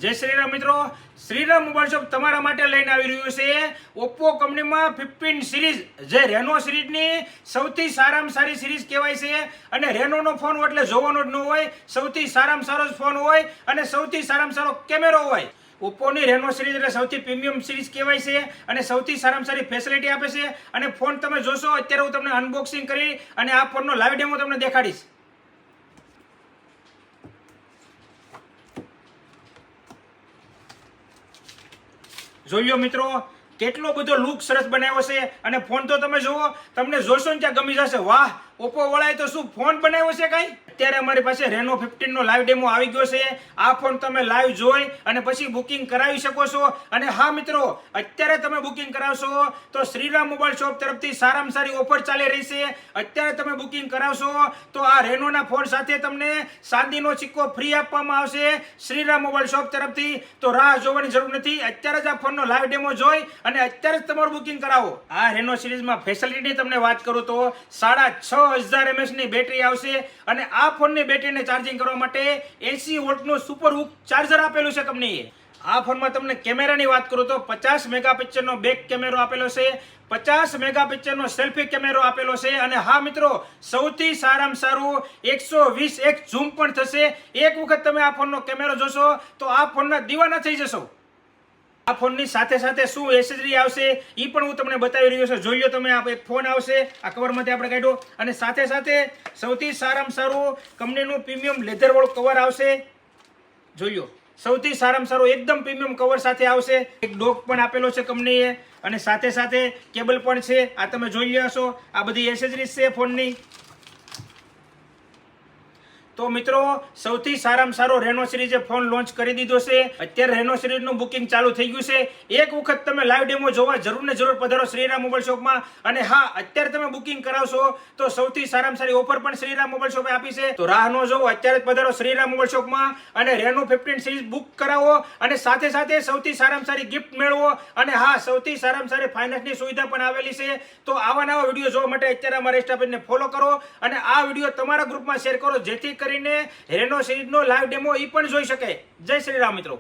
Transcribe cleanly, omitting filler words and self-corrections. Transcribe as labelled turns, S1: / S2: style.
S1: जय श्री राम मित्रों, Shriram mobile shop तमारा माटे लईने आवी रह्युं छे ओप्पो कंपनी में 15 सीरीज जे रेनो सीरीज नी सौथी सारामां सारी सीरीज कहेवाय छे। अने रेनो नो फोन एटले जोवानो ज न होय, सौथी सारामां सारो फोन होय अने सौथी सारामां सारो केमेरो होय। ओप्पो नी रेनो सीरीज एटले सौथी प्रीमियम सीरीज कहेवाय छे अने सौथी सारामां सारी फेसिलिटी आपे छे। अने फोन तमे जोशो अत्यारे हुं तमने अनबॉक्सिंग करी अने आ फोननो लाइव डेमो तमने देखाडीश। જોયો મિત્રો કેટલો બધો લુક સરસ બનાવ્યો છે અને ફોન તો તમે જુઓ, તમને જોશો ને ત્યાં ગમી જશે। વાહ, ઓપ્પો વાળાએ તો શું ફોન બનાવ્યો છે કાઈ। અત્યારે અમારી પાસે રેનો 15 નો લાઈવ ડેમો આવી ગયો છે। આ ફોન તમે લાઈવ જોઈ અને પછી બુકિંગ કરાવી શકો છો। અને હા મિત્રો, અત્યારે તમે બુકિંગ કરાવશો તો શ્રીરામ મોબાઈલ શોપ તરફથી સારામાં સારી ઓફર ચાલી રહી છે। અત્યારે તમે બુકિંગ કરાવશો તો આ રેનોના ફોન સાથે તમને ચાંદીનો સિક્કો ફ્રી આપવામાં આવશે શ્રીરામ મોબાઈલ શોપ તરફથી। તો રાહ જોવાની જરૂર નથી, અત્યારે જ આ ફોનનો લાઈવ ડેમો જોઈ અને અત્યારે જ તમારું બુકિંગ કરાવો। આ રેનો સિરીઝમાં ફેસિલિટી તમને વાત કરું તો 6500 mAh ની બેટરી આવશે અને આ ફોનની બેટરીને ચાર્જિંગ કરવા માટે 80 વોલ્ટનું સુપર હુક ચાર્જર આપેલું છે કંપનીએ। આ ફોનમાં તમને કેમેરાની વાત કરું તો 50 મેગાપિક્સલનો બેક કેમેરો આપેલો છે, 50 મેગાપિક્સલનો સેલ્ફી કેમેરો આપેલો છે અને હા મિત્રો, સૌથી સારામાં સારું 120x ઝૂમ પણ થશે। એક વખત તમે આ ફોનનો કેમેરો જોશો તો આ ફોનના દીવાના થઈ જશો। આ ફોનની સાથે સાથે શું એસેસરી આવશે એ પણ હું તમને બતાવી રહ્યો છું। જોઈ લો તમે, આ એક ફોન આવશે, આ કવરમાંથી આપણે કાઢ્યો અને સાથે સાથે સૌથી સારામાં સારું કંપનીનું પ્રીમિયમ લેધર વાળું કવર આવશે। જોઈ લો, સૌથી સારામાં સારું એકદમ પ્રીમિયમ કવર સાથે આવશે। એક ડોક પણ આપેલો છે કંપનીએ અને સાથે સાથે કેબલ પણ છે। આ તમે જોઈ લ્યો છો, આ બધી એસેસરીઝ છે ફોનની। તો મિત્રો, સૌથી સારામાં સારો રેનો સિરીઝે ફોન લોન્ચ કરી દીધો છે। અત્યારે રેનો સિરીઝનું બુકિંગ ચાલુ થઈ ગયું છે। એક વખત તમે લાઈવ ડેમો જોવા જરૂર ને જરૂર પધારો શ્રીરામ મોબાઈલ શોપમાં। અને હા, અત્યારે તમે બુકિંગ કરાવશો તો સૌથી સારામાં સારી ઓફર પણ શ્રીરામ મોબાઈલ શોપે આપી છે। તો રાહ ન જોવો, અત્યારે જ પધારો શ્રીરામ મોબાઈલ શોપમાં અને રેનો 15 સિરીઝ બુક કરાવો અને સાથે સાથે સૌથી સારામાં સારી ગિફ્ટ મેળવો। અને હા, સૌથી સારામાં સારી ફાઇનાન્સની સુવિધા પણ આવેલી છે। તો આવા નવા વિડીયો જોવા માટે અત્યારે અમારા ઇન્સ્ટા પેજને ફોલો કરો અને આ વિડીયો તમારા ગ્રુપમાં શેર કરો, જેથી કરીને રેનો સિરીઝનો લાઈવ ડેમો એ પણ જોઈ શકે। જય શ્રી રામ મિત્રો।